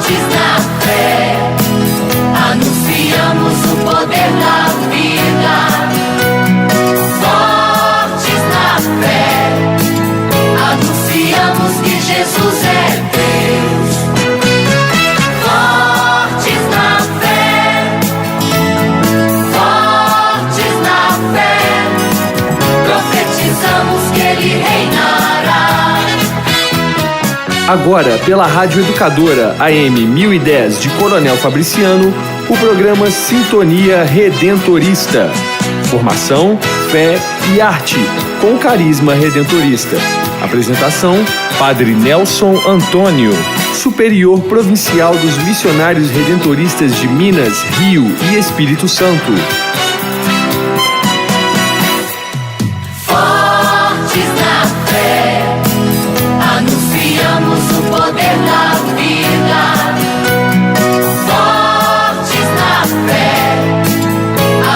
Fortes na fé, anunciamos o poder da vida. Fortes na fé, anunciamos que Jesus é Deus. Fortes na fé, fortes na fé, profetizamos que Ele reinará. Agora, pela Rádio Educadora AM 1010 de Coronel Fabriciano, o programa Sintonia Redentorista. Formação, fé e arte, com carisma redentorista. Apresentação, Padre Nelson Antônio, Superior Provincial dos Missionários Redentoristas de Minas, Rio e Espírito Santo. Fortes na fé, anunciamos o poder da vida. Fortes na fé,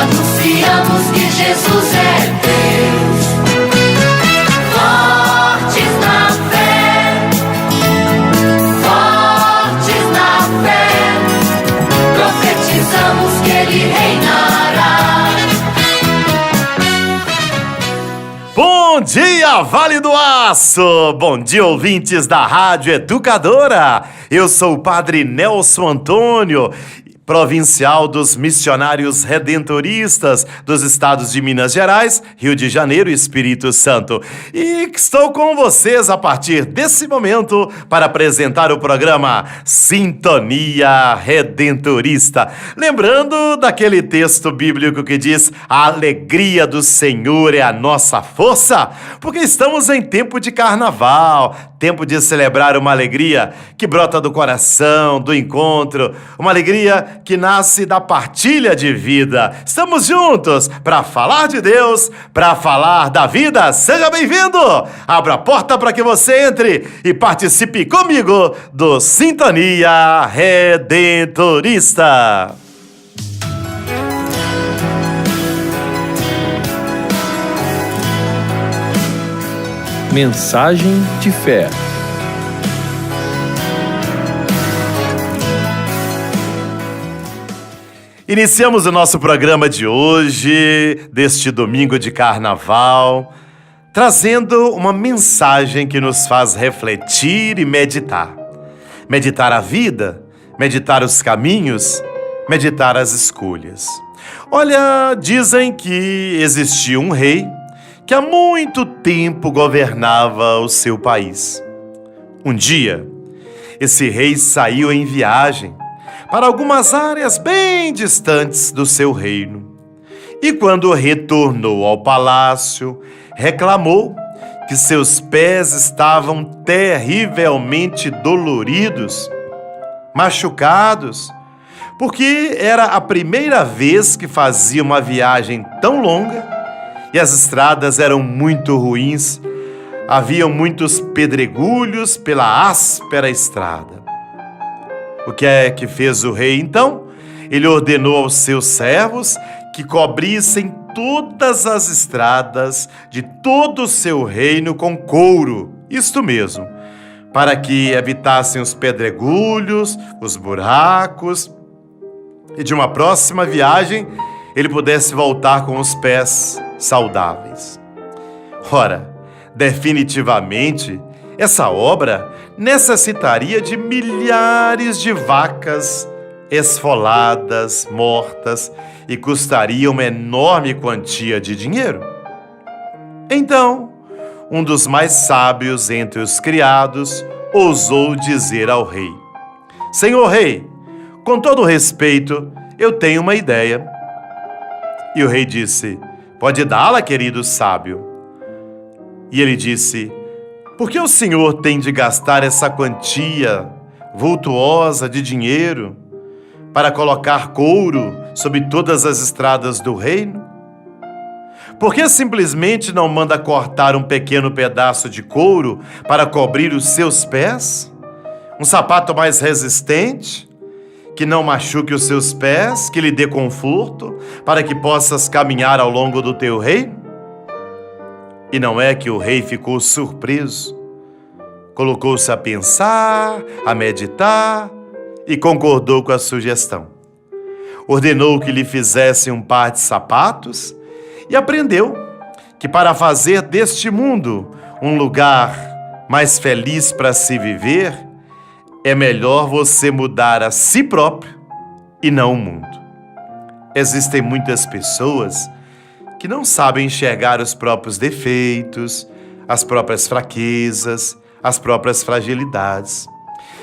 anunciamos que Jesus é Deus. Fortes na fé, fortes na fé, profetizamos que Ele reinará. Bom dia, Vale do Aço! Bom dia, ouvintes da Rádio Educadora! Eu sou o Padre Nelson Antônio, provincial dos Missionários Redentoristas dos estados de Minas Gerais, Rio de Janeiro e Espírito Santo. E estou com vocês a partir desse momento para apresentar o programa Sintonia Redentorista. Lembrando daquele texto bíblico que diz: a alegria do Senhor é a nossa força, porque estamos em tempo de carnaval, tempo de celebrar uma alegria que brota do coração, do encontro, uma alegria que nasce da partilha de vida. Estamos juntos para falar de Deus, para falar da vida. Seja bem-vindo! Abra a porta para que você entre e participe comigo do Sintonia Redentorista. Mensagem de fé. Iniciamos o nosso programa de hoje, deste domingo de carnaval, trazendo uma mensagem que nos faz refletir e meditar. Meditar a vida, meditar os caminhos, meditar as escolhas. Olha, dizem que existia um rei que há muito tempo governava o seu país. Um dia, esse rei saiu em viagem para algumas áreas bem distantes do seu reino. E quando retornou ao palácio, reclamou que seus pés estavam terrivelmente doloridos, machucados, porque era a primeira vez que fazia uma viagem tão longa e as estradas eram muito ruins, haviam muitos pedregulhos pela áspera estrada. O que é que fez o rei então? Ele ordenou aos seus servos que cobrissem todas as estradas de todo o seu reino com couro, isto mesmo, para que evitassem os pedregulhos, os buracos, e de uma próxima viagem ele pudesse voltar com os pés saudáveis. Ora, definitivamente, essa obra necessitaria de milhares de vacas esfoladas, mortas, e custaria uma enorme quantia de dinheiro. Então, um dos mais sábios entre os criados ousou dizer ao rei: Senhor rei, com todo respeito, eu tenho uma ideia. E o rei disse: Pode dá-la, querido sábio. E ele disse: Por que o senhor tem de gastar essa quantia vultuosa de dinheiro para colocar couro sobre todas as estradas do reino? Por que simplesmente não manda cortar um pequeno pedaço de couro para cobrir os seus pés? Um sapato mais resistente, que não machuque os seus pés, que lhe dê conforto, para que possas caminhar ao longo do teu reino? E não é que o rei ficou surpreso. Colocou-se a pensar, a meditar, e concordou com a sugestão. Ordenou que lhe fizessem um par de sapatos e aprendeu que para fazer deste mundo um lugar mais feliz para se viver, é melhor você mudar a si próprio e não o mundo. Existem muitas pessoas que não sabem enxergar os próprios defeitos, as próprias fraquezas, as próprias fragilidades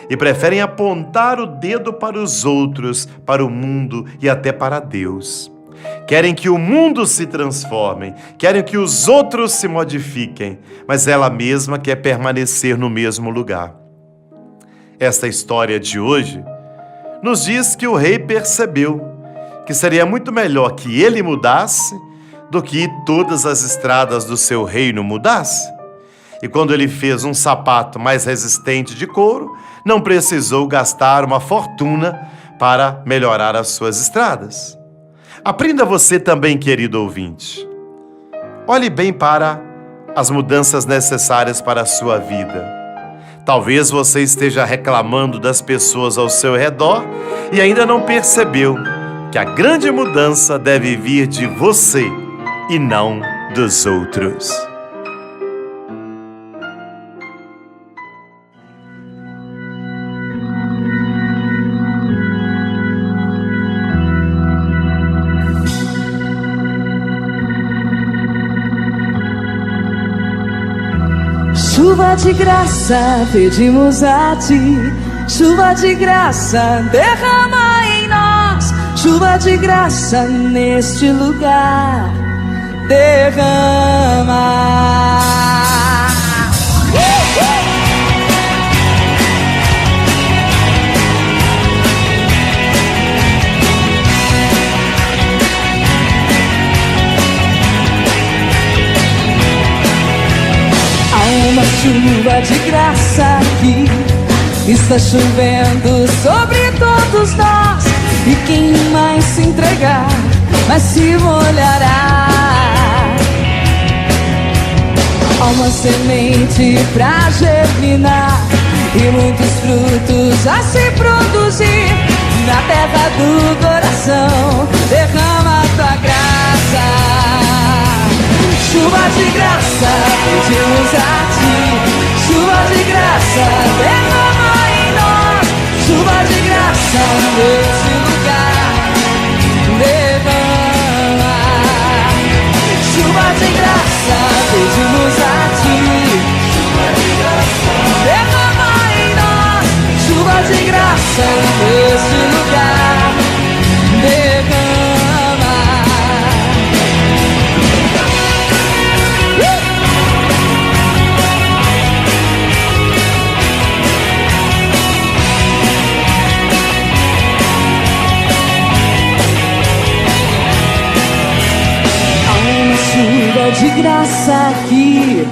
e preferem apontar o dedo para os outros, para o mundo e até para Deus. Querem que o mundo se transforme, querem que os outros se modifiquem, mas ela mesma quer permanecer no mesmo lugar. Esta história de hoje nos diz que o rei percebeu que seria muito melhor que ele mudasse do que todas as estradas do seu reino mudassem. E quando ele fez um sapato mais resistente de couro, não precisou gastar uma fortuna para melhorar as suas estradas. Aprenda você também, querido ouvinte. Olhe bem para as mudanças necessárias para a sua vida. Talvez você esteja reclamando das pessoas ao seu redor e ainda não percebeu que a grande mudança deve vir de você e não dos outros. Chuva de graça, pedimos a ti. Chuva de graça, derrama em nós. Chuva de graça neste lugar, derrama. Uma chuva de graça aqui, está chovendo sobre todos nós. E quem mais se entregar, mais se molhará. Há uma semente pra germinar e muitos frutos a se produzir. Na terra do coração, derrama a tua graça. Chuva de graça, pedimos a ti. Chuva de graça, derrama em nós. Chuva de graça nesse lugar, derrama. Chuva de graça, pedimos a ti. Chuva de graça, derrama em nós. Chuva de graça nesse lugar, derrama. Chuva de graça aqui,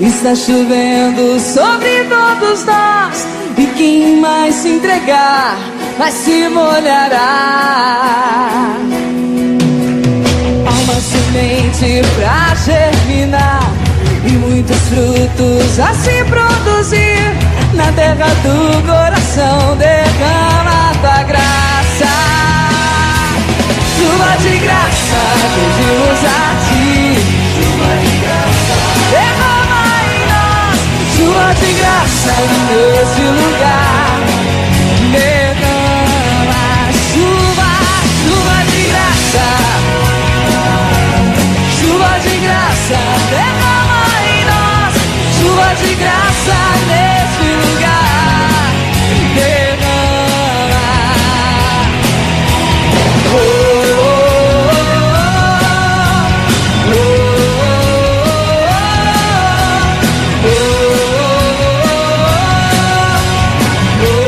está chovendo sobre todos nós. E quem mais se entregar, mais se molhará. Há uma semente pra germinar e muitos frutos a se produzir. Na terra do coração, derrama a tua graça. Chuva de graça, pedimos a ti. Chuva de graça, derrama em nós. Chuva de graça nesse lugar, derrama. Chuva, chuva de graça. Chuva de graça, derrama em nós. Chuva de graça nesse lugar, derrama. Oh. Oh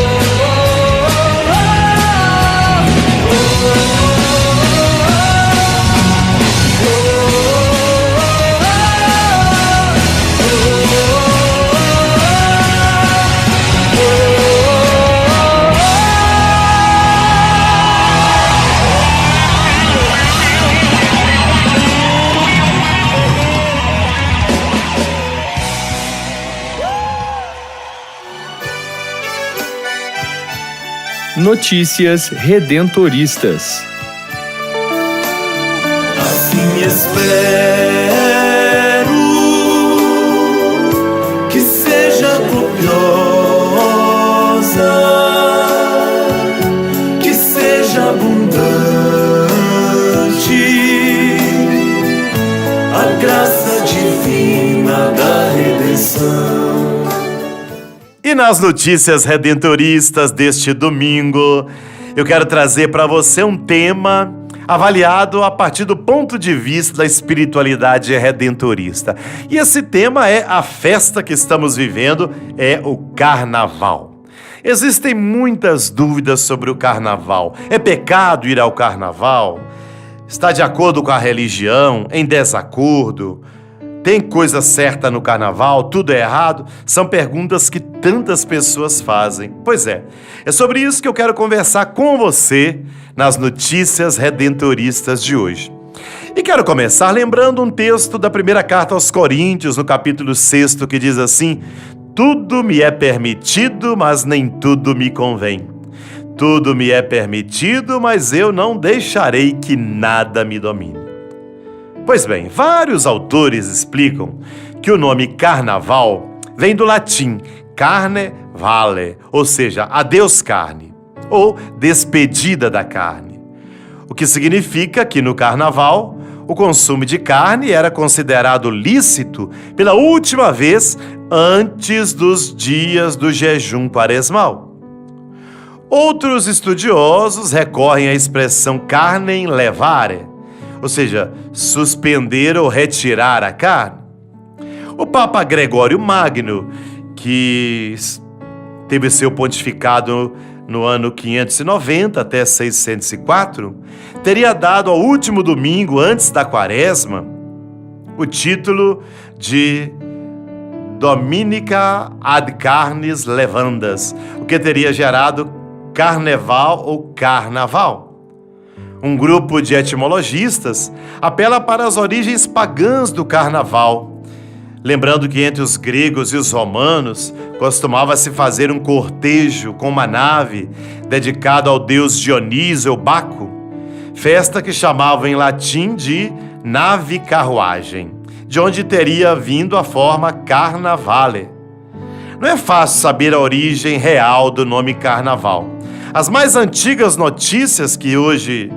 Notícias Redentoristas. Assim espero que seja copiosa, que seja abundante a graça divina da redenção. E nas notícias redentoristas deste domingo, eu quero trazer para você um tema avaliado a partir do ponto de vista da espiritualidade redentorista. E esse tema é a festa que estamos vivendo, é o Carnaval. Existem muitas dúvidas sobre o Carnaval. É pecado ir ao Carnaval? Está de acordo com a religião? Em desacordo? Tem coisa certa no Carnaval? Tudo é errado? São perguntas que tantas pessoas fazem. Pois é sobre isso que eu quero conversar com você nas notícias redentoristas de hoje. E quero começar lembrando um texto da primeira carta aos Coríntios, no capítulo 6, que diz assim: tudo me é permitido, mas nem tudo me convém. Tudo me é permitido, mas eu não deixarei que nada me domine. Pois bem, vários autores explicam que o nome Carnaval vem do latim carne vale, ou seja, adeus carne, ou despedida da carne. O que significa que no Carnaval, o consumo de carne era considerado lícito pela última vez antes dos dias do jejum quaresmal. Outros estudiosos recorrem à expressão carnem levare, ou seja, suspender ou retirar a carne. O Papa Gregório Magno, que teve seu pontificado no ano 590 até 604, teria dado ao último domingo antes da Quaresma o título de Dominica ad carnes levandas, o que teria gerado carneval ou carnaval. Um grupo de etimologistas apela para as origens pagãs do carnaval, lembrando que entre os gregos e os romanos costumava-se fazer um cortejo com uma nave dedicado ao deus Dionísio ou Baco, festa que chamavam em latim de nave carruagem, de onde teria vindo a forma carnavale. Não é fácil saber a origem real do nome carnaval. As mais antigas notícias que hoje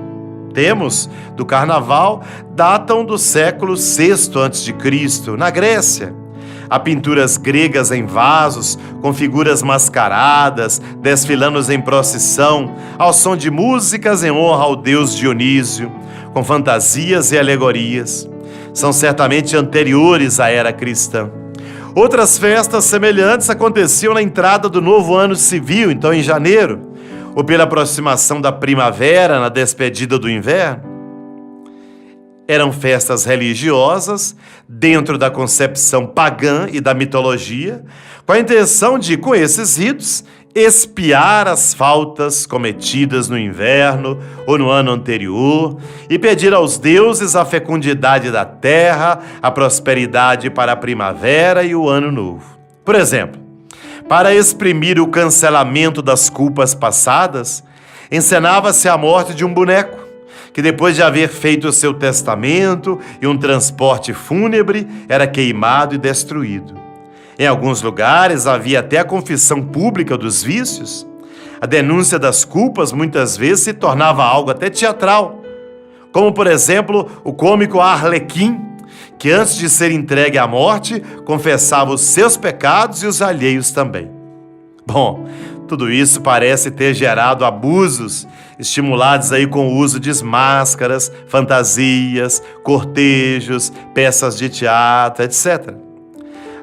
temos do Carnaval datam do século VI a.C., na Grécia. Há pinturas gregas em vasos, com figuras mascaradas, desfilando em procissão, ao som de músicas em honra ao deus Dionísio, com fantasias e alegorias. São certamente anteriores à era cristã. Outras festas semelhantes aconteciam na entrada do novo ano civil, então em janeiro, ou pela aproximação da primavera na despedida do inverno. Eram festas religiosas dentro da concepção pagã e da mitologia, com a intenção de, com esses ritos, expiar as faltas cometidas no inverno ou no ano anterior e pedir aos deuses a fecundidade da terra, a prosperidade para a primavera e o ano novo. Por exemplo, para exprimir o cancelamento das culpas passadas, encenava-se a morte de um boneco, que depois de haver feito o seu testamento e um transporte fúnebre, era queimado e destruído. Em alguns lugares havia até a confissão pública dos vícios. A denúncia das culpas muitas vezes se tornava algo até teatral, como por exemplo o cômico Arlequim, que antes de ser entregue à morte, confessava os seus pecados e os alheios também. Bom, tudo isso parece ter gerado abusos, estimulados aí com o uso de máscaras, fantasias, cortejos, peças de teatro, etc.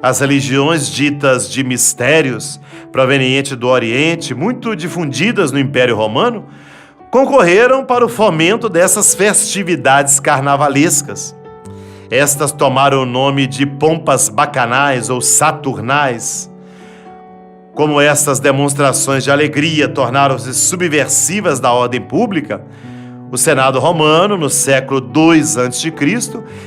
As religiões ditas de mistérios, provenientes do Oriente, muito difundidas no Império Romano, concorreram para o fomento dessas festividades carnavalescas. Estas tomaram o nome de pompas bacanais ou saturnais. Como estas demonstrações de alegria tornaram-se subversivas da ordem pública, o Senado romano, no século II a.C.,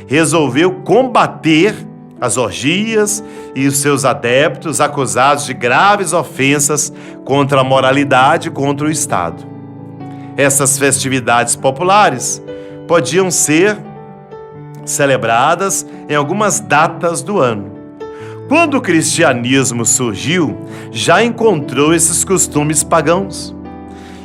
resolveu combater as orgias e os seus adeptos acusados de graves ofensas contra a moralidade e contra o Estado. Essas festividades populares podiam ser celebradas em algumas datas do ano. Quando o cristianismo surgiu, já encontrou esses costumes pagãos.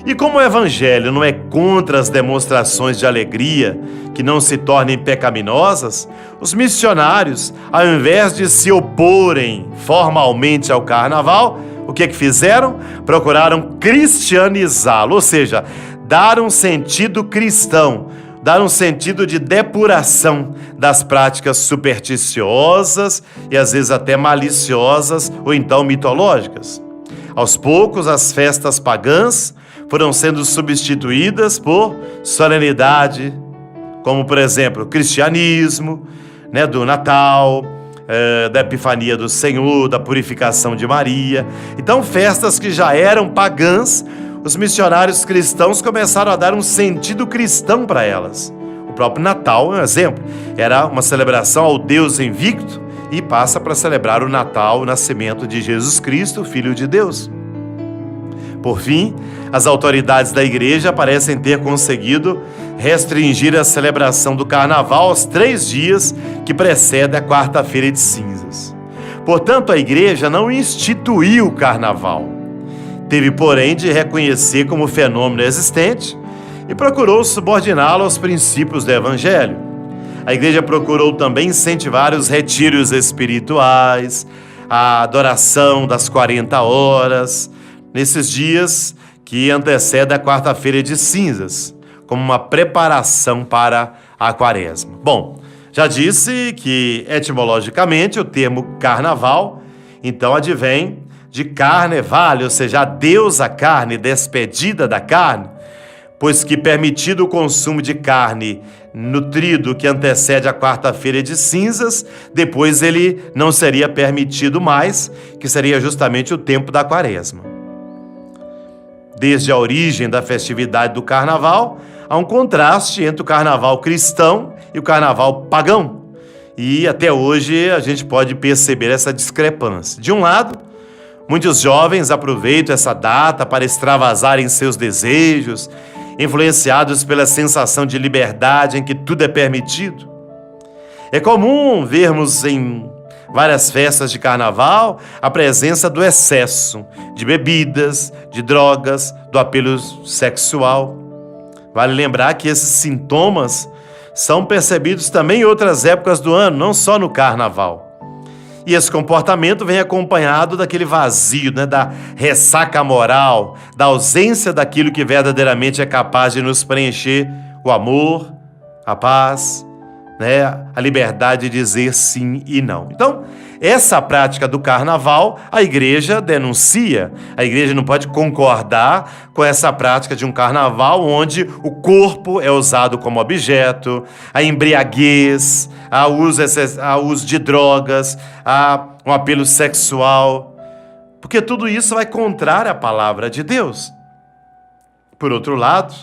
E como o evangelho não é contra as demonstrações de alegria que não se tornem pecaminosas, os missionários, ao invés de se oporem formalmente ao carnaval, o que fizeram? Procuraram cristianizá-lo, ou seja, dar um sentido cristão, dar um sentido de depuração das práticas supersticiosas e às vezes até maliciosas ou então mitológicas. Aos poucos, as festas pagãs foram sendo substituídas por solenidade, como por exemplo o cristianismo, do Natal, da Epifania do Senhor, da Purificação de Maria. Então, festas que já eram pagãs, os missionários cristãos começaram a dar um sentido cristão para elas. O próprio Natal é um exemplo. Era uma celebração ao Deus invicto e passa para celebrar o Natal, o nascimento de Jesus Cristo, Filho de Deus. Por fim, as autoridades da igreja parecem ter conseguido restringir a celebração do carnaval aos 3 dias que precedem a quarta-feira de cinzas. Portanto, a igreja não instituiu o carnaval. Teve, porém, de reconhecer como fenômeno existente e procurou subordiná-lo aos princípios do evangelho. A igreja procurou também incentivar os retiros espirituais, a adoração das 40 horas, nesses dias que antecedem a quarta-feira de cinzas, como uma preparação para a quaresma. Bom, já disse que, etimologicamente, o termo carnaval, então, advém de carnevale, ou seja, a deusa carne, despedida da carne, pois que permitido o consumo de carne nutrido que antecede a quarta-feira de cinzas, depois ele não seria permitido mais, que seria justamente o tempo da quaresma. Desde a origem da festividade do carnaval, há um contraste entre o carnaval cristão e o carnaval pagão. E até hoje a gente pode perceber essa discrepância. De um lado, muitos jovens aproveitam essa data para extravasarem seus desejos, influenciados pela sensação de liberdade em que tudo é permitido. É comum vermos em várias festas de carnaval a presença do excesso de bebidas, de drogas, do apelo sexual. Vale lembrar que esses sintomas são percebidos também em outras épocas do ano, não só no carnaval. E esse comportamento vem acompanhado daquele vazio, da ressaca moral, da ausência daquilo que verdadeiramente é capaz de nos preencher: o amor, a paz, a liberdade de dizer sim e não. Então, essa prática do carnaval, a igreja denuncia. A igreja não pode concordar com essa prática de um carnaval onde o corpo é usado como objeto, a embriaguez, a uso de drogas, a um apelo sexual, porque tudo isso vai contrário à palavra de Deus. Por outro lado,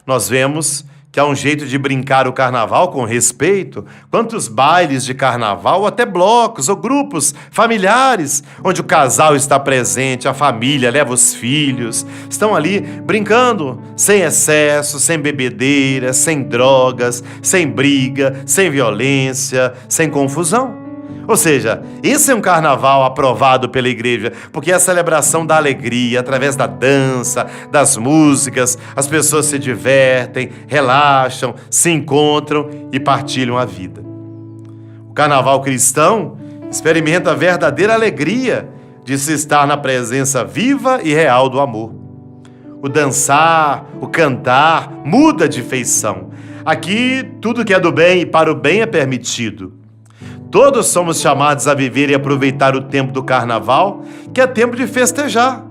nós vemos que há um jeito de brincar o carnaval com respeito. Quantos bailes de carnaval, ou até blocos ou grupos familiares, onde o casal está presente, a família leva os filhos, estão ali brincando sem excesso, sem bebedeira, sem drogas, sem briga, sem violência, sem confusão. Ou seja, esse é um carnaval aprovado pela igreja, porque é a celebração da alegria, através da dança, das músicas, as pessoas se divertem, relaxam, se encontram e partilham a vida. O carnaval cristão experimenta a verdadeira alegria de se estar na presença viva e real do amor. O dançar, o cantar, muda de feição. Aqui, tudo que é do bem e para o bem é permitido. Todos somos chamados a viver e aproveitar o tempo do carnaval, que é tempo de festejar,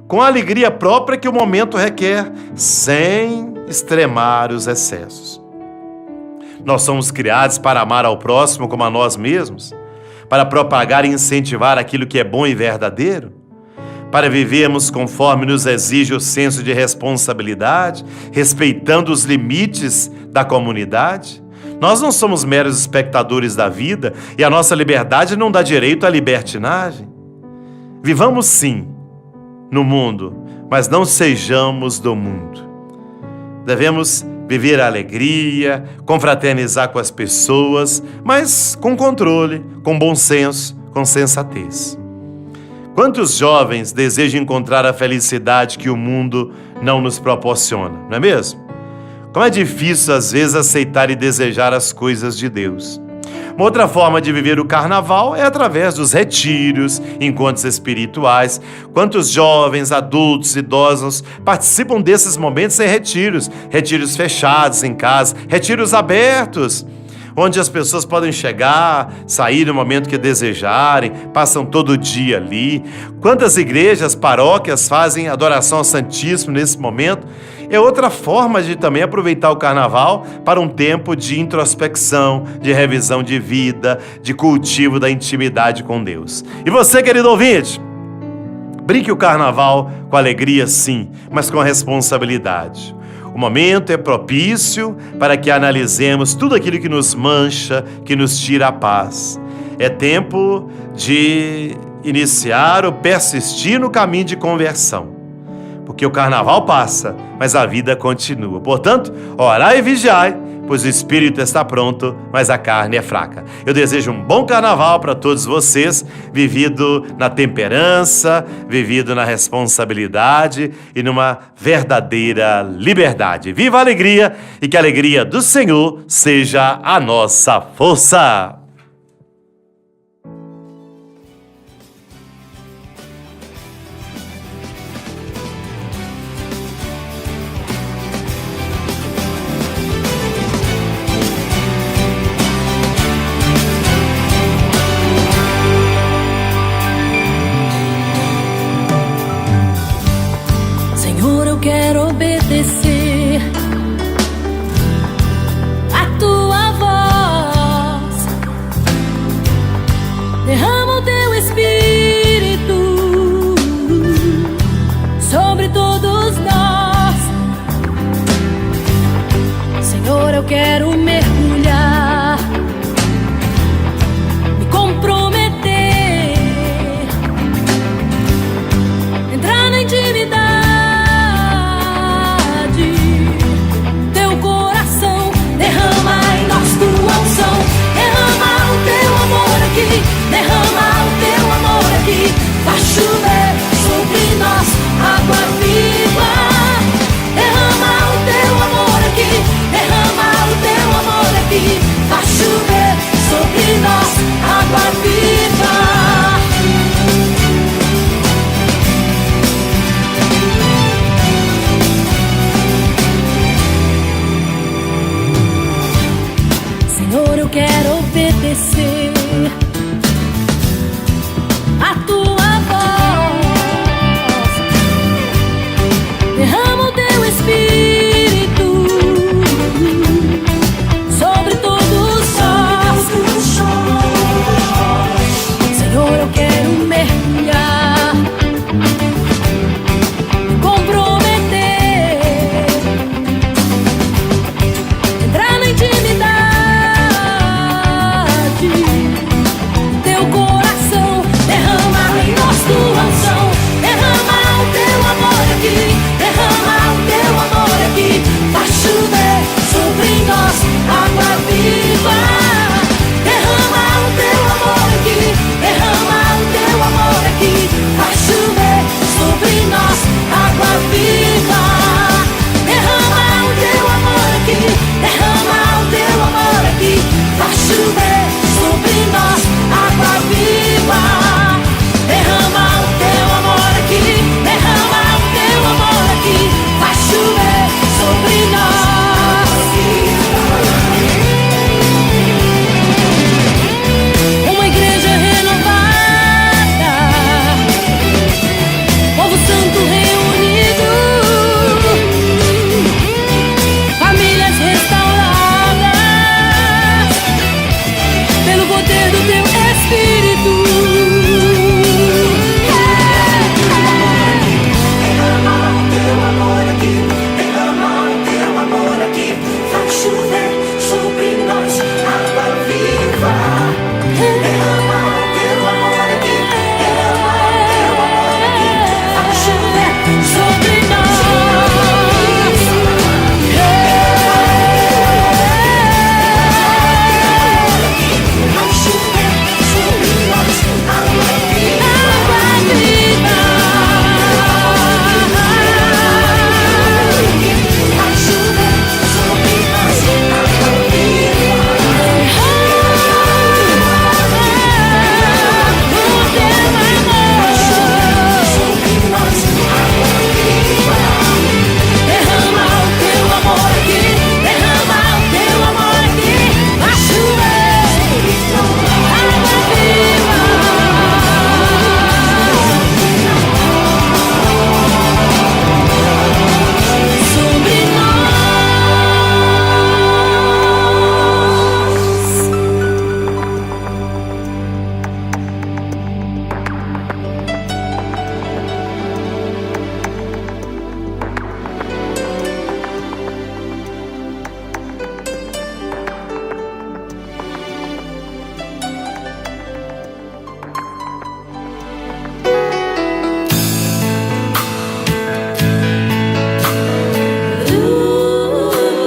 com a alegria própria que o momento requer, sem extremar os excessos. Nós somos criados para amar ao próximo como a nós mesmos, para propagar e incentivar aquilo que é bom e verdadeiro, para vivermos conforme nos exige o senso de responsabilidade, respeitando os limites da comunidade. Nós não somos meros espectadores da vida e a nossa liberdade não dá direito à libertinagem. Vivamos sim no mundo, mas não sejamos do mundo. Devemos viver a alegria, confraternizar com as pessoas, mas com controle, com bom senso, com sensatez. Quantos jovens desejam encontrar a felicidade que o mundo não nos proporciona, não é mesmo? Como é difícil às vezes aceitar e desejar as coisas de Deus. Uma outra forma de viver o carnaval é através dos retiros, encontros espirituais. Quantos jovens, adultos, idosos participam desses momentos em retiros? Retiros fechados em casa, retiros abertos, onde as pessoas podem chegar, sair no momento que desejarem, passam todo o dia ali. Quantas igrejas, paróquias fazem adoração ao Santíssimo nesse momento? É outra forma de também aproveitar o carnaval para um tempo de introspecção, de revisão de vida, de cultivo da intimidade com Deus. E você, querido ouvinte, brinque o carnaval com alegria sim, mas com responsabilidade. O momento é propício para que analisemos tudo aquilo que nos mancha, que nos tira a paz. É tempo de iniciar ou persistir no caminho de conversão. Porque o carnaval passa, mas a vida continua. Portanto, orai e vigiai, pois o espírito está pronto, mas a carne é fraca. Eu desejo um bom carnaval para todos vocês, vivido na temperança, vivido na responsabilidade e numa verdadeira liberdade. Viva a alegria e que a alegria do Senhor seja a nossa força! Quero obedecer a tua voz. Derrama o teu espírito sobre todos nós. Senhor, eu quero mergulhar, me comprometer, entrar na intimidade. Derrama o teu amor aqui, faz chover sobre nós água viva. Derrama o teu amor aqui, derrama o teu amor aqui, faz chover sobre nós água viva. Senhor, eu quero obedecer a tua voz. Derrama o teu espírito sobre todos nós. Senhor, eu quero mergulhar, me comprometer, entrar na intimidade. Teu coração derrama em nós tua unção. Derrama o teu amor aqui, derrama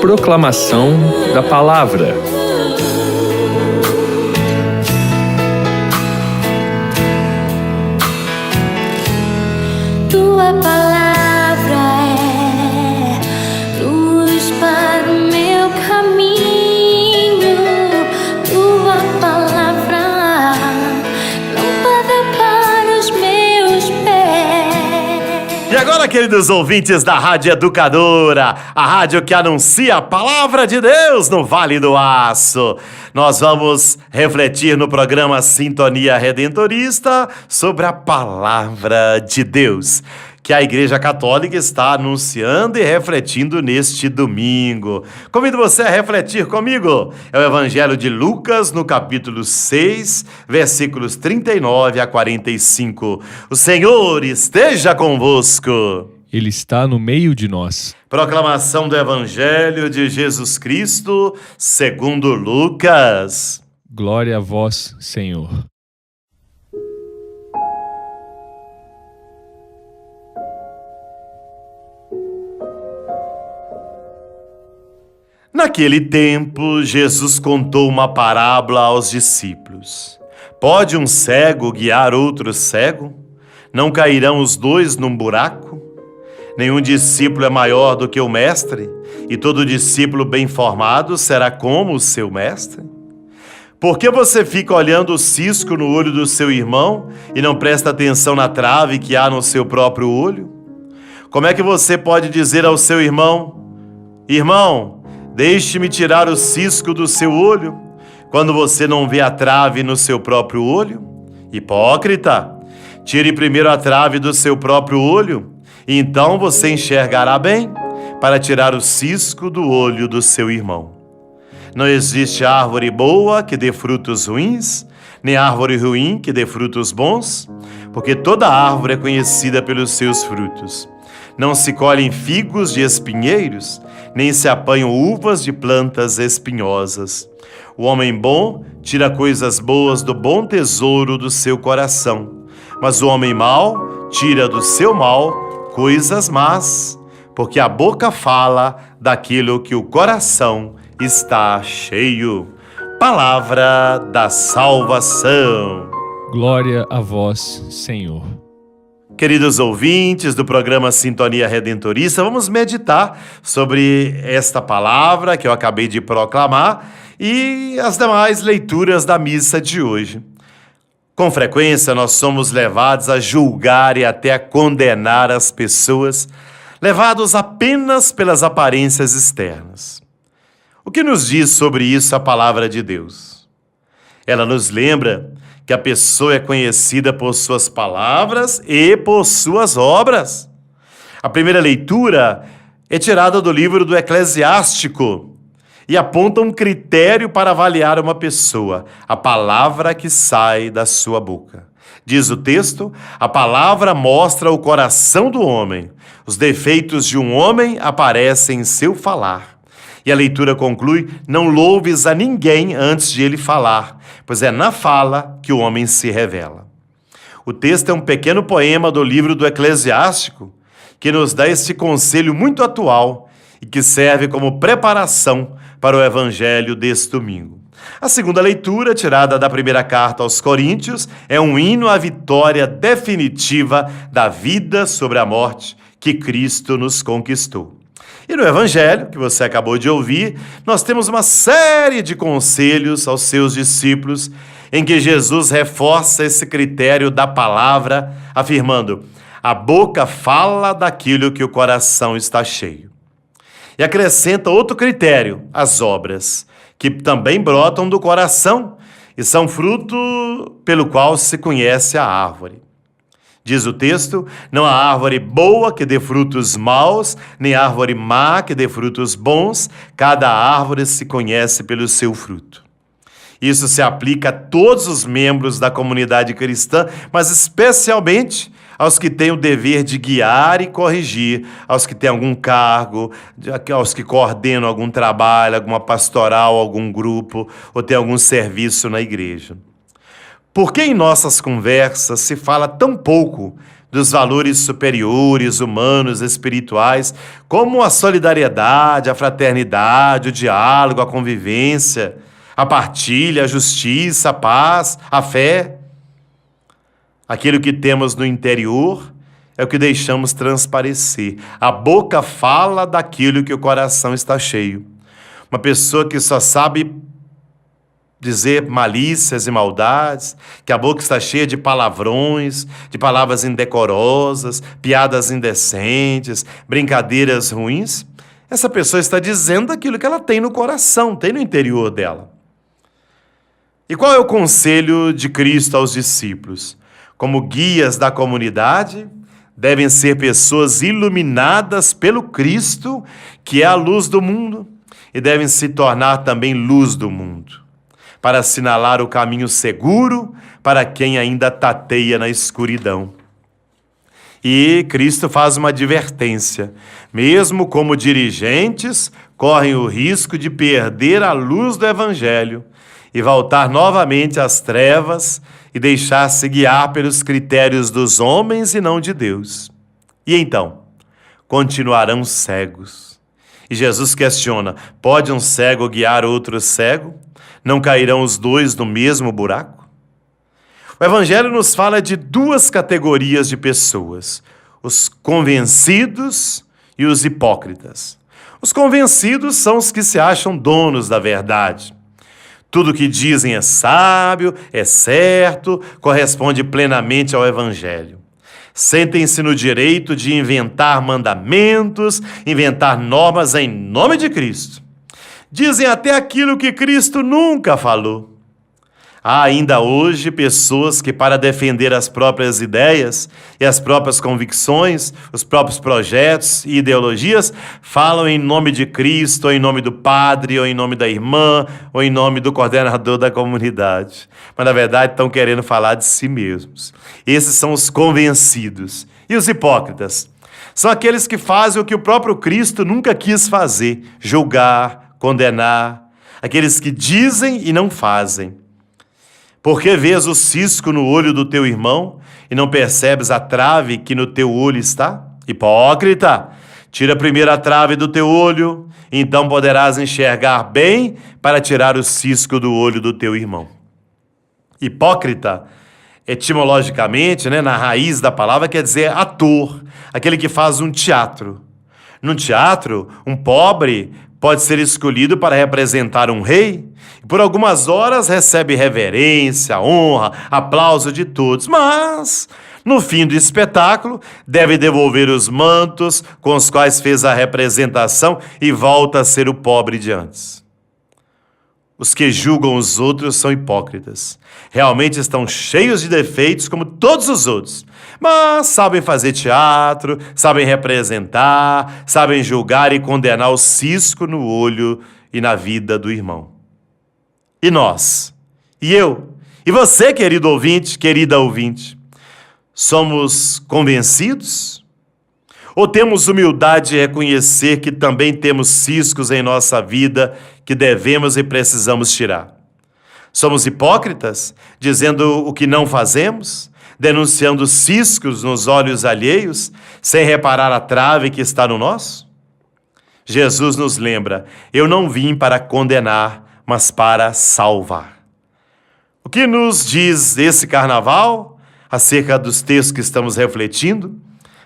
Proclamação da Palavra. Tua palavra é luz para o meu caminho. Tua palavra, lâmpada para os meus pés. E agora, queridos ouvintes da Rádio Educadora, a rádio que anuncia a palavra de Deus no Vale do Aço, nós vamos refletir no programa Sintonia Redentorista sobre a palavra de Deus, que a Igreja Católica está anunciando e refletindo neste domingo. Convido você a refletir comigo. É o Evangelho de Lucas, no capítulo 6, versículos 39 a 45. O Senhor esteja convosco. Ele está no meio de nós. Proclamação do Evangelho de Jesus Cristo, segundo Lucas. Glória a vós, Senhor. Naquele tempo, Jesus contou uma parábola aos discípulos. Pode um cego guiar outro cego? Não cairão os dois num buraco? Nenhum discípulo é maior do que o mestre, e todo discípulo bem formado será como o seu mestre? Por que você fica olhando o cisco no olho do seu irmão e não presta atenção na trave que há no seu próprio olho? Como é que você pode dizer ao seu irmão: irmão, deixe-me tirar o cisco do seu olho, quando você não vê a trave no seu próprio olho? Hipócrita, tire primeiro a trave do seu próprio olho, e então você enxergará bem para tirar o cisco do olho do seu irmão. Não existe árvore boa que dê frutos ruins, nem árvore ruim que dê frutos bons, porque toda árvore é conhecida pelos seus frutos. Não se colhem figos de espinheiros, nem se apanham uvas de plantas espinhosas. O homem bom tira coisas boas do bom tesouro do seu coração, mas o homem mau tira do seu mal coisas más, porque a boca fala daquilo que o coração está cheio. Palavra da salvação. Glória a vós, Senhor. Queridos ouvintes do programa Sintonia Redentorista, vamos meditar sobre esta palavra que eu acabei de proclamar e as demais leituras da missa de hoje. Com frequência, nós somos levados a julgar e até a condenar as pessoas, levados apenas pelas aparências externas. O que nos diz sobre isso a palavra de Deus? Ela nos lembra que a pessoa é conhecida por suas palavras e por suas obras. A primeira leitura é tirada do livro do Eclesiástico e aponta um critério para avaliar uma pessoa: a palavra que sai da sua boca. Diz o texto: a palavra mostra o coração do homem. Os defeitos de um homem aparecem em seu falar. E a leitura conclui: não louves a ninguém antes de ele falar, pois é na fala que o homem se revela. O texto é um pequeno poema do livro do Eclesiástico que nos dá este conselho muito atual e que serve como preparação para o evangelho deste domingo. A segunda leitura, tirada da primeira carta aos Coríntios, é um hino à vitória definitiva da vida sobre a morte que Cristo nos conquistou. E no evangelho, que você acabou de ouvir, nós temos uma série de conselhos aos seus discípulos, em que Jesus reforça esse critério da palavra, afirmando: a boca fala daquilo que o coração está cheio. E acrescenta outro critério: as obras, que também brotam do coração e são fruto pelo qual se conhece a árvore. Diz o texto: não há árvore boa que dê frutos maus, nem árvore má que dê frutos bons, cada árvore se conhece pelo seu fruto. Isso se aplica a todos os membros da comunidade cristã, mas especialmente aos que têm o dever de guiar e corrigir, aos que têm algum cargo, aos que coordenam algum trabalho, alguma pastoral, algum grupo, ou têm algum serviço na igreja. Por que em nossas conversas se fala tão pouco dos valores superiores, humanos, espirituais, como a solidariedade, a fraternidade, o diálogo, a convivência, a partilha, a justiça, a paz, a fé. Aquilo que temos no interior é o que deixamos transparecer. A boca fala daquilo que o coração está cheio. Uma pessoa que só sabe dizer malícias e maldades, que a boca está cheia de palavrões, de palavras indecorosas, piadas indecentes, brincadeiras ruins, essa pessoa está dizendo aquilo que ela tem no coração, tem no interior dela. E qual é o conselho de Cristo aos discípulos? Como guias da comunidade, devem ser pessoas iluminadas pelo Cristo, que é a luz do mundo, e devem se tornar também luz do mundo, para assinalar o caminho seguro para quem ainda tateia na escuridão. E Cristo faz uma advertência. Mesmo como dirigentes, correm o risco de perder a luz do Evangelho e voltar novamente às trevas e deixar-se guiar pelos critérios dos homens e não de Deus. E então, continuarão cegos. E Jesus questiona: pode um cego guiar outro cego? Não cairão os dois no mesmo buraco? O Evangelho nos fala de duas categorias de pessoas: os convencidos e os hipócritas. Os convencidos são os que se acham donos da verdade. Tudo o que dizem é sábio, é certo, corresponde plenamente ao Evangelho. Sentem-se no direito de inventar mandamentos, inventar normas em nome de Cristo. Dizem até aquilo que Cristo nunca falou. Há ainda hoje pessoas que, para defender as próprias ideias e as próprias convicções, os próprios projetos e ideologias, falam em nome de Cristo, ou em nome do padre, ou em nome da irmã, ou em nome do coordenador da comunidade. Mas, na verdade, estão querendo falar de si mesmos. Esses são os convencidos. E os hipócritas? São aqueles que fazem o que o próprio Cristo nunca quis fazer: julgar, condenar. Aqueles que dizem e não fazem. Por que vês o cisco no olho do teu irmão e não percebes a trave que no teu olho está? Hipócrita, tira primeiro a trave do teu olho, então poderás enxergar bem para tirar o cisco do olho do teu irmão. Hipócrita, etimologicamente, na raiz da palavra, quer dizer ator, aquele que faz um teatro. Num teatro, um pobre pode ser escolhido para representar um rei, e por algumas horas recebe reverência, honra, aplauso de todos, mas no fim do espetáculo deve devolver os mantos com os quais fez a representação e volta a ser o pobre de antes. Os que julgam os outros são hipócritas. Realmente estão cheios de defeitos como todos os outros, mas sabem fazer teatro, sabem representar, sabem julgar e condenar o cisco no olho e na vida do irmão. E nós? E eu? E você, querido ouvinte, querida ouvinte? Somos convencidos? Ou temos humildade de reconhecer que também temos ciscos em nossa vida que devemos e precisamos tirar? Somos hipócritas, dizendo o que não fazemos, denunciando ciscos nos olhos alheios, sem reparar a trave que está no nosso? Jesus nos lembra: eu não vim para condenar, mas para salvar. O que nos diz esse carnaval acerca dos textos que estamos refletindo?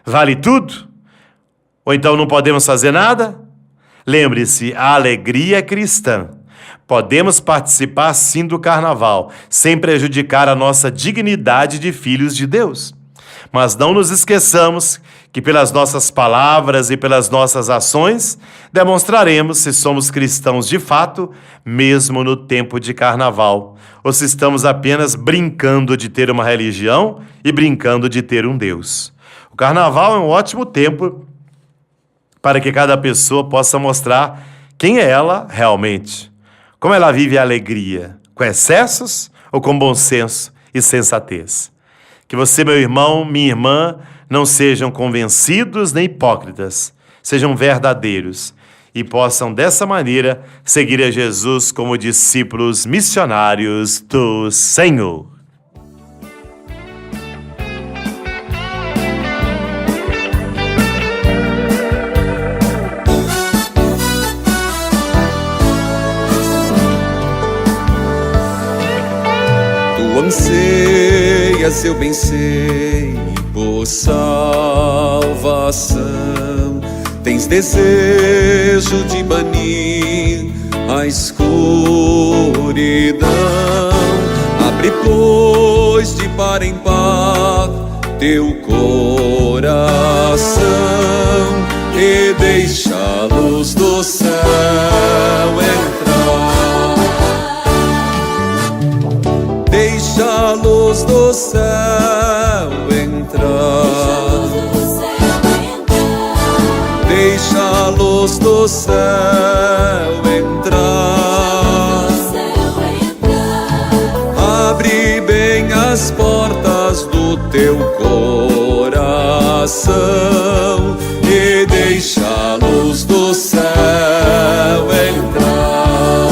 Vale tudo? Ou então não podemos fazer nada? Lembre-se, a alegria é cristã. Podemos participar sim do carnaval, sem prejudicar a nossa dignidade de filhos de Deus. Mas não nos esqueçamos que pelas nossas palavras e pelas nossas ações, demonstraremos se somos cristãos de fato, mesmo no tempo de carnaval, ou se estamos apenas brincando de ter uma religião e brincando de ter um Deus. O carnaval é um ótimo tempo para que cada pessoa possa mostrar quem é ela realmente. Como ela vive a alegria, com excessos ou com bom senso e sensatez? Que você, meu irmão, minha irmã, não sejam convencidos nem hipócritas, sejam verdadeiros e possam dessa maneira seguir a Jesus como discípulos missionários do Senhor. ansias eu bem sei por salvação. Tens desejo de banir a escuridão. Abre, pois, de par em par teu coração e deixa a luz do céu entrar. Deixa a luz do céu entrar. Deixa a luz do céu entrar. Abre bem as portas do teu coração e deixa a luz do céu entrar.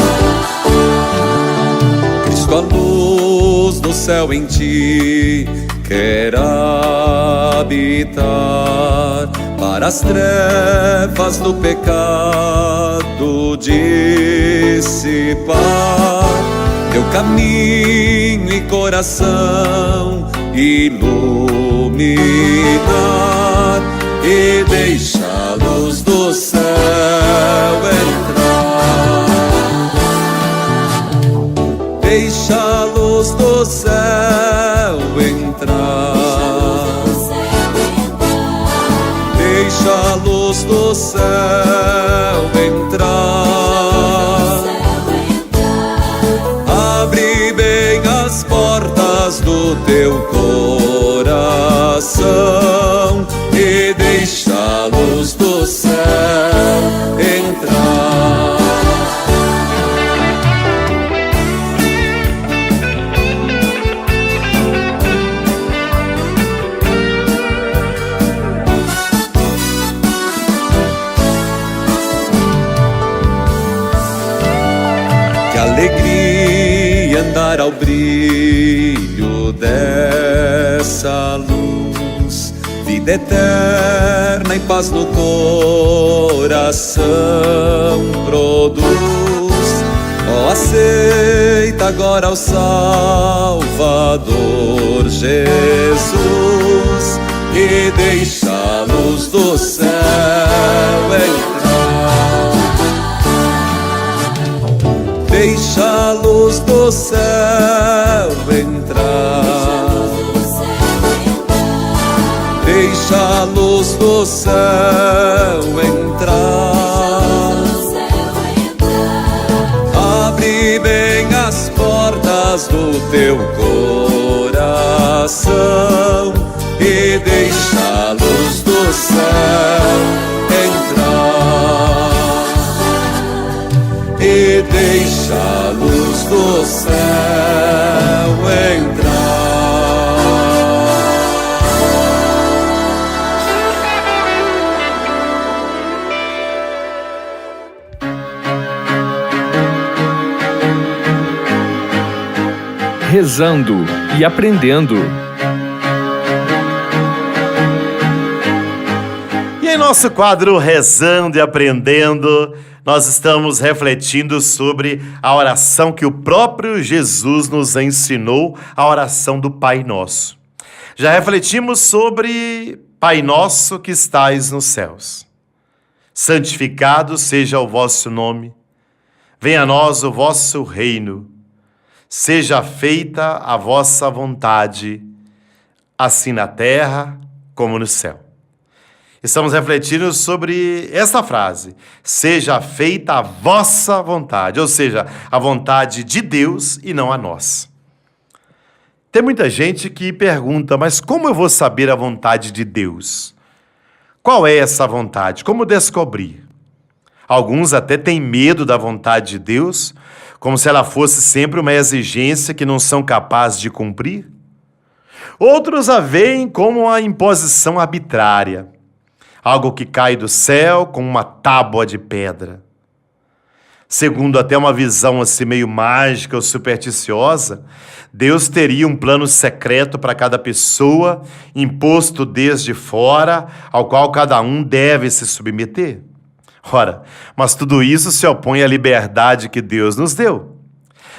Cristo, a luz do céu em ti quer habitar, para as trevas do pecado dissipar. Teu caminho e coração iluminar e deixa a luz do céu entrar. Deixa a luz do céu entrar. Deixa a luz do céu entrar. Abre bem as portas do teu coração e deixa a luz do céu entrar. Que alegria andar ao brilho dessa luz, vida eterna e paz no coração produz. Oh, aceita agora o Salvador Jesus e deixa a luz do céu entrar. Deixa a luz do céu entrar. Deixa a luz do céu entrar. Abre bem as portas do teu coração e deixa a luz do céu entrar. E deixa a luz do céu entrar. Rezando e aprendendo. E em nosso quadro Rezando e Aprendendo, nós estamos refletindo sobre a oração que o próprio Jesus nos ensinou, a oração do Pai Nosso. Já refletimos sobre Pai Nosso que estais nos céus. Santificado seja o vosso nome. Venha a nós o vosso reino. Seja feita a vossa vontade, assim na terra como no céu. Estamos refletindo sobre esta frase, seja feita a vossa vontade, ou seja, a vontade de Deus e não a nossa. Tem muita gente que pergunta, mas como eu vou saber a vontade de Deus? Qual é essa vontade? Como descobrir? Alguns até têm medo da vontade de Deus, como se ela fosse sempre uma exigência que não são capazes de cumprir. Outros a veem como uma imposição arbitrária, algo que cai do céu como uma tábua de pedra. Segundo até uma visão assim meio mágica ou supersticiosa, Deus teria um plano secreto para cada pessoa, imposto desde fora, ao qual cada um deve se submeter. Ora, mas tudo isso se opõe à liberdade que Deus nos deu.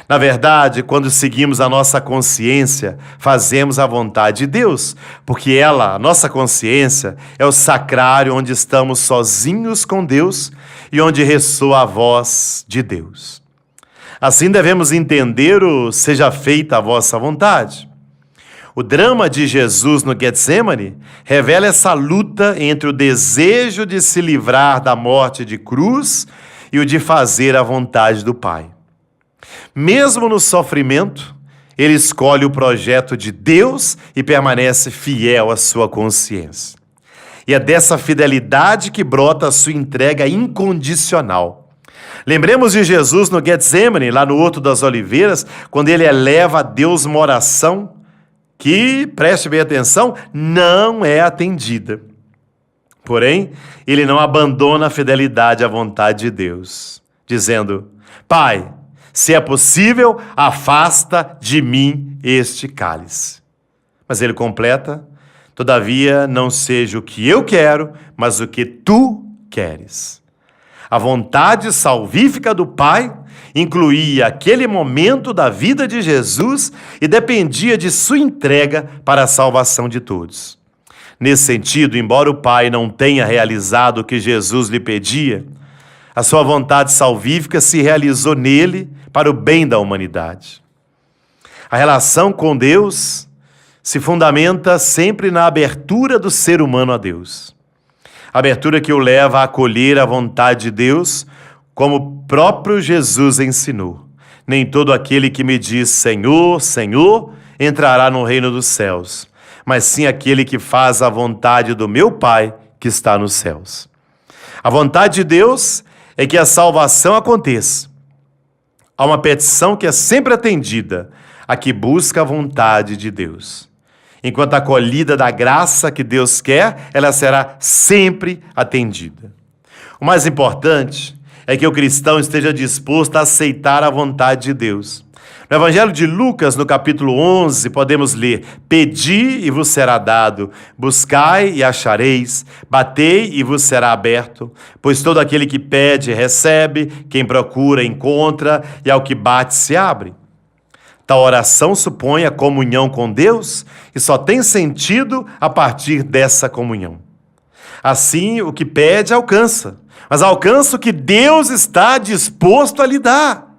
Na verdade, quando seguimos a nossa consciência, fazemos a vontade de Deus, porque ela, a nossa consciência, é o sacrário onde estamos sozinhos com Deus e onde ressoa a voz de Deus. Assim devemos entender o seja feita a vossa vontade. O drama de Jesus no Getsemane revela essa luta entre o desejo de se livrar da morte de cruz e o de fazer a vontade do Pai. Mesmo no sofrimento, ele escolhe o projeto de Deus e permanece fiel à sua consciência. E é dessa fidelidade que brota a sua entrega incondicional. Lembremos de Jesus no Getsemane, lá no Horto das Oliveiras, quando ele eleva a Deus uma oração que, preste bem atenção, não é atendida. Porém, ele não abandona a fidelidade à vontade de Deus, dizendo: Pai, se é possível, afasta de mim este cálice. Mas ele completa: todavia, não seja o que eu quero, mas o que tu queres. A vontade salvífica do Pai incluía aquele momento da vida de Jesus e dependia de sua entrega para a salvação de todos. Nesse sentido, embora o Pai não tenha realizado o que Jesus lhe pedia, a sua vontade salvífica se realizou nele para o bem da humanidade. A relação com Deus se fundamenta sempre na abertura do ser humano a Deus. A abertura que o leva a acolher a vontade de Deus, como o próprio Jesus ensinou. Nem todo aquele que me diz Senhor, Senhor, entrará no reino dos céus, mas sim aquele que faz a vontade do meu Pai que está nos céus. A vontade de Deus é que a salvação aconteça. Há uma petição que é sempre atendida, a que busca a vontade de Deus. Enquanto a acolhida da graça que Deus quer, ela será sempre atendida. O mais importante é que o cristão esteja disposto a aceitar a vontade de Deus. No Evangelho de Lucas, no capítulo 11, podemos ler: Pedi e vos será dado, buscai e achareis, batei e vos será aberto, pois todo aquele que pede recebe, quem procura encontra, e ao que bate se abre. Tal oração supõe a comunhão com Deus e só tem sentido a partir dessa comunhão. Assim, o que pede alcança, mas alcança o que Deus está disposto a lhe dar,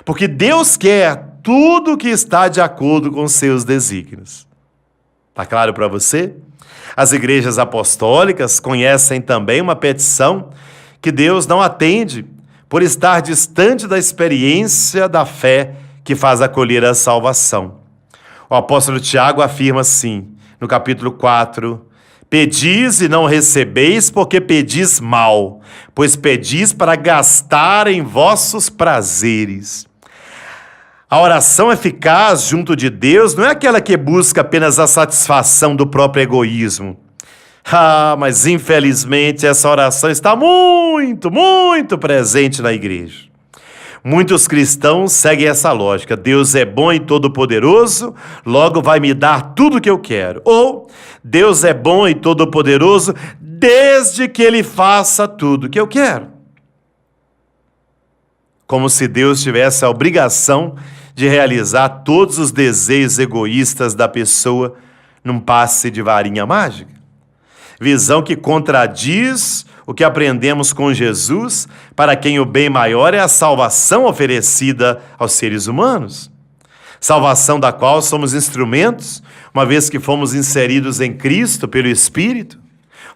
porque Deus quer tudo que está de acordo com seus desígnios. Está claro para você? As igrejas apostólicas conhecem também uma petição que Deus não atende por estar distante da experiência da fé que faz acolher a salvação. O apóstolo Tiago afirma assim, no capítulo 4, Pedis e não recebeis, porque pedis mal, pois pedis para gastar em vossos prazeres. A oração eficaz junto de Deus não é aquela que busca apenas a satisfação do próprio egoísmo. Mas infelizmente essa oração está muito presente na igreja. Muitos cristãos seguem essa lógica: Deus é bom e todo-poderoso, logo vai me dar tudo o que eu quero. Ou, Deus é bom e todo-poderoso desde que Ele faça tudo o que eu quero. Como se Deus tivesse a obrigação de realizar todos os desejos egoístas da pessoa num passe de varinha mágica. Visão que contradiz o que aprendemos com Jesus, para quem o bem maior é a salvação oferecida aos seres humanos. Salvação da qual somos instrumentos, uma vez que fomos inseridos em Cristo pelo Espírito.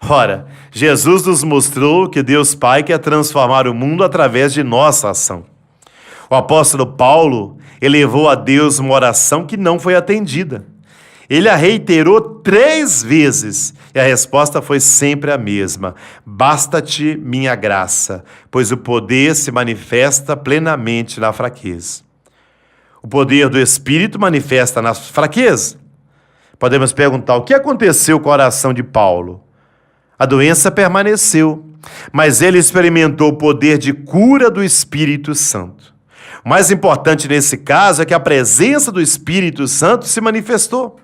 Ora, Jesus nos mostrou que Deus Pai quer transformar o mundo através de nossa ação. O apóstolo Paulo elevou a Deus uma oração que não foi atendida. Ele a reiterou 3 vezes e a resposta foi sempre a mesma: basta-te minha graça, pois o poder se manifesta plenamente na fraqueza. O poder do Espírito manifesta na fraqueza. Podemos perguntar: o que aconteceu com a oração de Paulo? A doença permaneceu, mas ele experimentou o poder de cura do Espírito Santo. O mais importante nesse caso é que a presença do Espírito Santo se manifestou.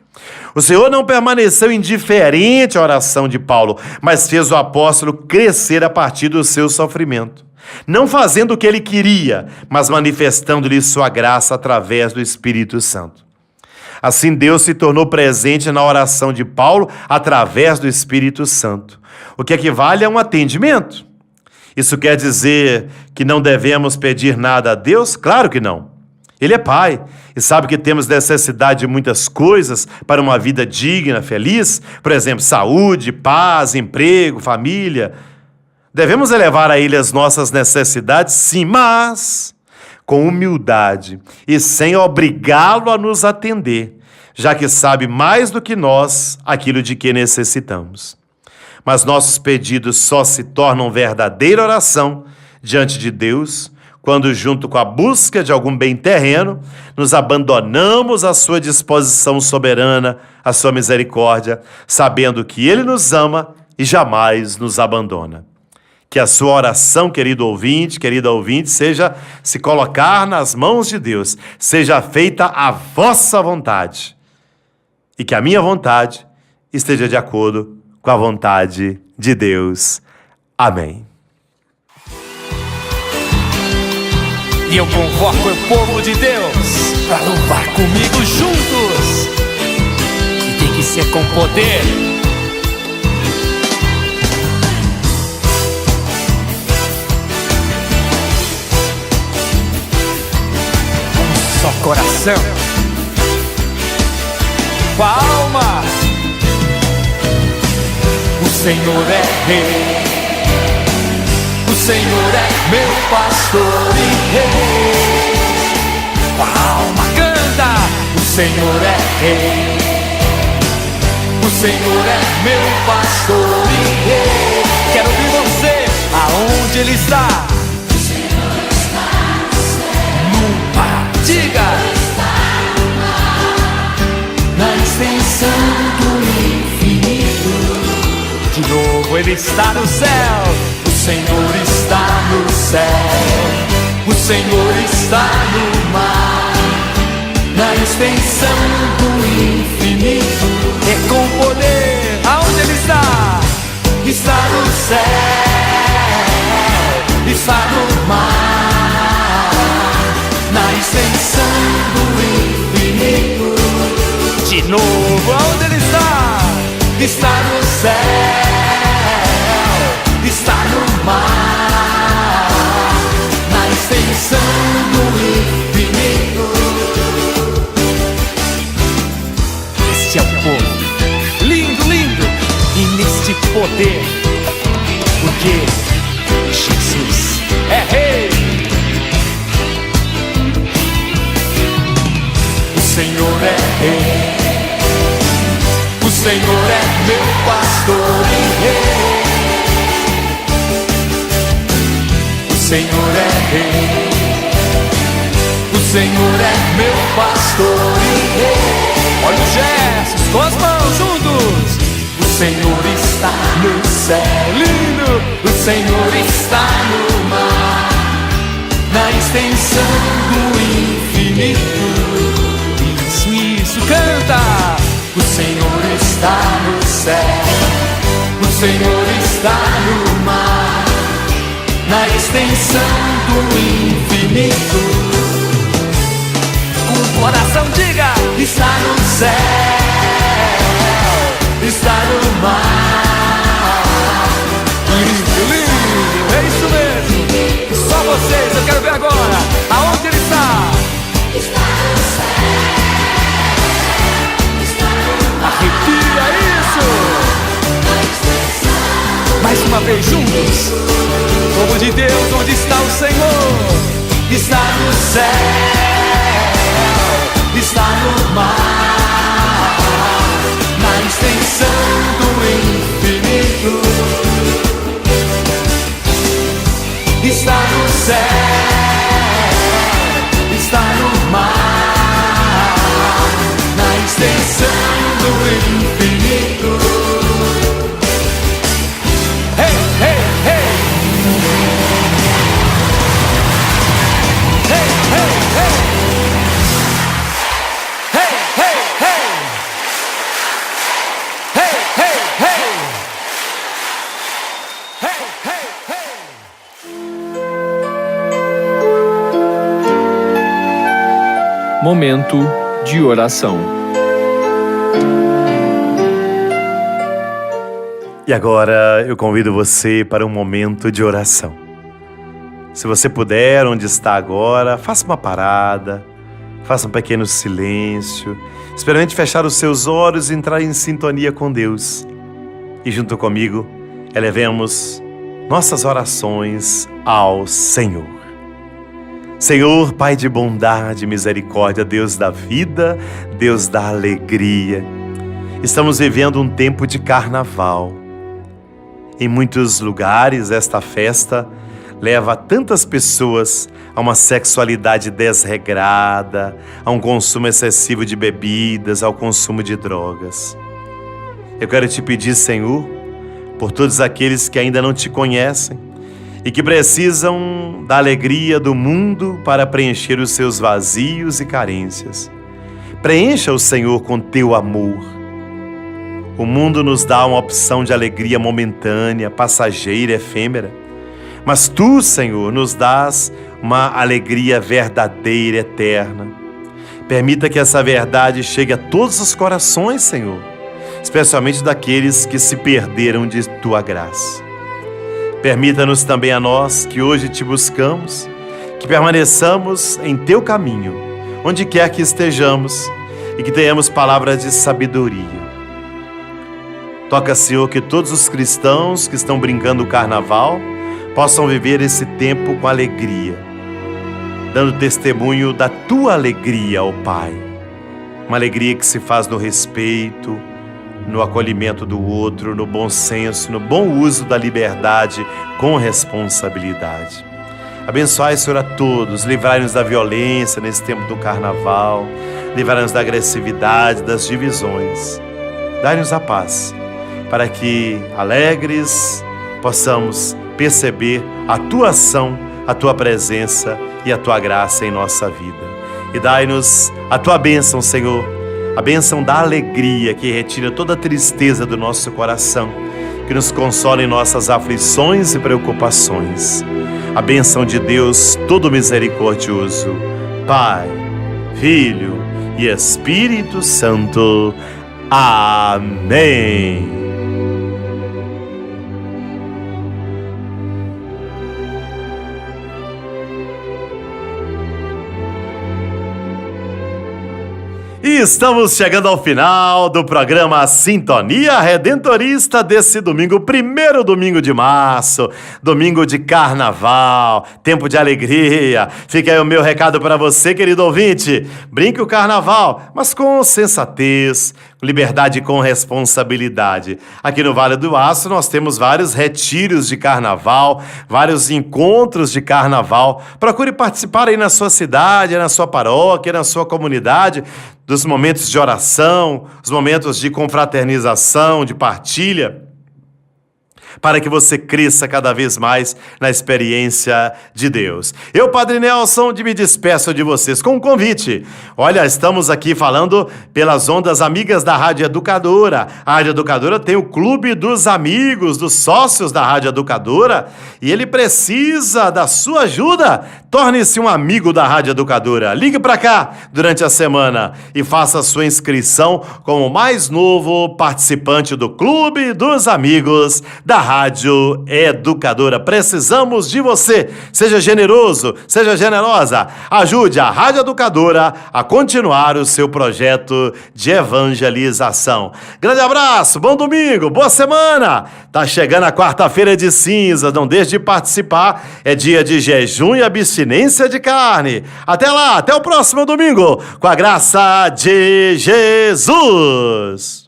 O Senhor não permaneceu indiferente à oração de Paulo, mas fez o apóstolo crescer a partir do seu sofrimento. não fazendo o que ele queria, mas manifestando-lhe sua graça através do Espírito Santo. Assim, Deus se tornou presente na oração de Paulo através do Espírito Santo, o que equivale a um atendimento. Isso quer dizer que não devemos pedir nada a Deus? Claro que não. Ele é Pai e sabe que temos necessidade de muitas coisas para uma vida digna, feliz. Por exemplo, saúde, paz, emprego, família. Devemos elevar a Ele as nossas necessidades, sim, mas com humildade e sem obrigá-lo a nos atender, já que sabe mais do que nós aquilo de que necessitamos. Mas nossos pedidos só se tornam verdadeira oração diante de Deus quando, junto com a busca de algum bem terreno, nos abandonamos à sua disposição soberana, à sua misericórdia, sabendo que Ele nos ama e jamais nos abandona. Que a sua oração, querido ouvinte, querida ouvinte, seja se colocar nas mãos de Deus, seja feita a vossa vontade, e que a minha vontade esteja de acordo com a vontade de Deus. Amém. E eu convoco o povo de Deus para louvar comigo juntos. E tem que ser com poder. Um só coração. Com a alma. O Senhor é Rei. O Senhor é meu pastor e rei. Com a alma canta. O Senhor é Rei. O Senhor é meu pastor e rei. Quero ouvir você. Aonde Ele está? O Senhor está no céu. No mar. Diga. Está no mar, na extensão do infinito. De novo Ele está no céu. O Senhor está no céu, o Senhor está no mar, na extensão do infinito. É com poder. Aonde Ele está? Está no céu, está no mar, na extensão do infinito. De novo, aonde Ele está? Está no céu, está no mar, na extensão do infinito. Este é o povo, lindo, lindo, e neste poder, porque Jesus é Rei. O Senhor é Rei, o Senhor é meu pastor e Rei. O Senhor é Rei, o Senhor é meu pastor e Rei. Olha os gestos, com as mãos juntos. O Senhor está no céu, Lindo. o Senhor está no mar, na extensão do infinito. Isso, canta. O Senhor está no céu, o Senhor está no mar, na extensão do infinito. Com o coração diga. Está no céu, está no mar. Lindo, lindo, é isso mesmo. Só vocês, eu quero ver agora. Aonde Ele está? Está no céu, está no mar, Arrepia isso. na extensão. Mais uma vez juntos. Povo de Deus, onde está o Senhor? Está no céu, está no mar, na extensão do infinito. Está no céu, está no mar, na extensão do infinito. Hey, hey, hey. Hey, hey, hey. Hey, hey, hey. Hey, hey, hey. Hey, hey, hey. Momento de oração. E agora eu convido você para um momento de oração. Se você puder, onde está agora, faça uma parada, faça um pequeno silêncio, experimente fechar os seus olhos e entrar em sintonia com Deus. E junto comigo, elevemos nossas orações ao Senhor. Senhor, Pai de bondade e misericórdia, Deus da vida, Deus da alegria, estamos vivendo um tempo de carnaval. Em muitos lugares, esta festa leva tantas pessoas a uma sexualidade desregrada, a um consumo excessivo de bebidas, ao consumo de drogas. Eu quero te pedir, Senhor, por todos aqueles que ainda não te conhecem e que precisam da alegria do mundo para preencher os seus vazios e carências. Preencha o Senhor com teu amor. O mundo nos dá uma opção de alegria momentânea, passageira, efêmera. Mas tu, Senhor, nos dás uma alegria verdadeira, eterna. Permita que essa verdade chegue a todos os corações, Senhor, especialmente daqueles que se perderam de tua graça. Permita-nos também a nós, que hoje te buscamos, que permaneçamos em teu caminho, onde quer que estejamos, e que tenhamos palavras de sabedoria. Toca, Senhor, que todos os cristãos que estão brincando o carnaval possam viver esse tempo com alegria, dando testemunho da tua alegria, ó Pai. Uma alegria que se faz no respeito, no acolhimento do outro, no bom senso, no bom uso da liberdade com responsabilidade. Abençoai, Senhor, a todos, livrai-nos da violência nesse tempo do carnaval, livrai-nos da agressividade, das divisões. Dai-nos a paz, para que, alegres, possamos perceber a tua ação, a tua presença e a tua graça em nossa vida. E dai-nos a tua bênção, Senhor, a bênção da alegria que retira toda a tristeza do nosso coração, que nos consola em nossas aflições e preocupações. A bênção de Deus todo misericordioso, Pai, Filho e Espírito Santo. Amém. E estamos chegando ao final do programa Sintonia Redentorista desse domingo, primeiro domingo de março, domingo de carnaval, tempo de alegria. Fica aí o meu recado para você, querido ouvinte. Brinque o carnaval, mas com sensatez, liberdade e com responsabilidade. Aqui no Vale do Aço nós temos vários retiros de carnaval, vários encontros de carnaval. Procure participar aí na sua cidade, na sua paróquia, na sua comunidade, dos momentos de oração, os momentos de confraternização, de partilha, para que você cresça cada vez mais na experiência de Deus. Eu, Padre Nelson, me despeço de vocês com um convite. Olha, estamos aqui falando pelas ondas amigas da Rádio Educadora. A Rádio Educadora tem o Clube dos Amigos, dos sócios da Rádio Educadora, e ele precisa da sua ajuda. Torne-se um amigo da Rádio Educadora. Ligue para cá durante a semana e faça a sua inscrição como o mais novo participante do Clube dos Amigos da Rádio Educadora. Precisamos de você. Seja generoso, seja generosa. Ajude a Rádio Educadora a continuar o seu projeto de evangelização. Grande abraço, bom domingo, boa semana. Tá chegando a quarta-feira de cinzas, não deixe de participar. É dia de jejum e abstinência de carne. Até lá, até o próximo domingo, com a graça de Jesus.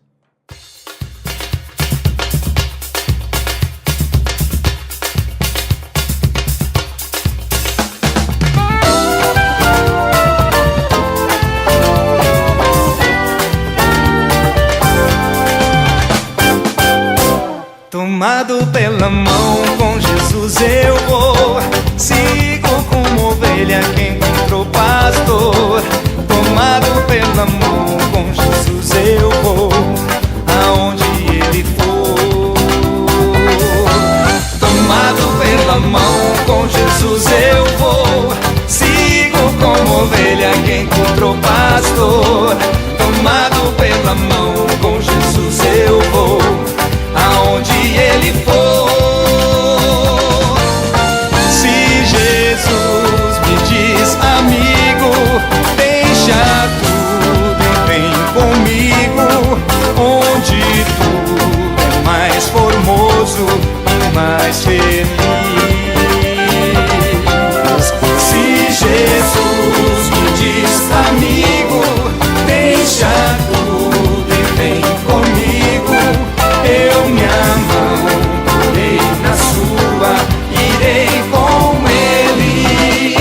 Tomado pela mão, com Jesus eu vou. Sigo como ovelha que encontrou pastor. Tomado pela mão, com Jesus eu vou, aonde ele for. Tomado pela mão, com Jesus eu vou. Sigo como ovelha que encontrou pastor. pastor. Tomado pela mão, com Jesus eu vou aonde Ele for. Se Jesus me diz, amigo, deixa tudo e vem comigo, onde tudo é mais formoso e mais feliz. Se Jesus me diz, amigo, deixa tudo e vem comigo, eu minha mão porei na sua, irei com Ele.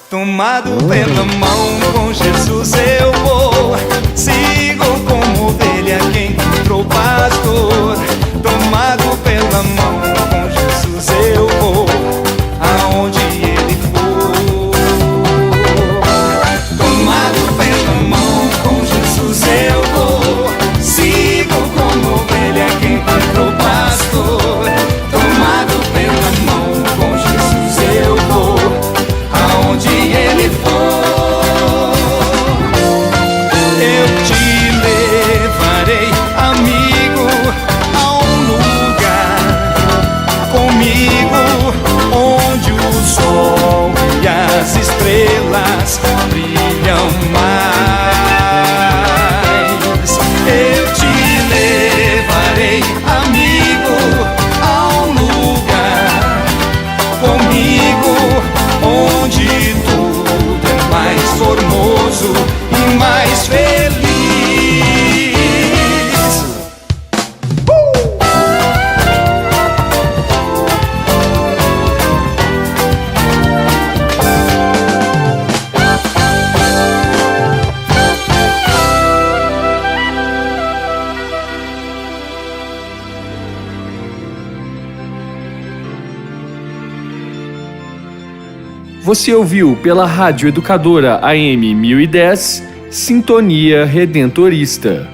Tomado pela mão, com Jesus eu vou, sigo como ovelha que encontrou pastor. Tomado pela mão, com Jesus eu vou aonde Ele for. Tomado pela mão, com Jesus eu vou, sigo como ovelha que encontrou pastor. Tomado pela mão, com Jesus eu vou aonde Ele for. Eu te levarei, amigo, a um lugar comigo, onde o sol e as estrelas brilham mais. Eu te levarei, amigo, a um lugar comigo, onde tudo é mais formoso e mais feliz. Você ouviu pela Rádio Educadora AM 1010, Sintonia Redentorista.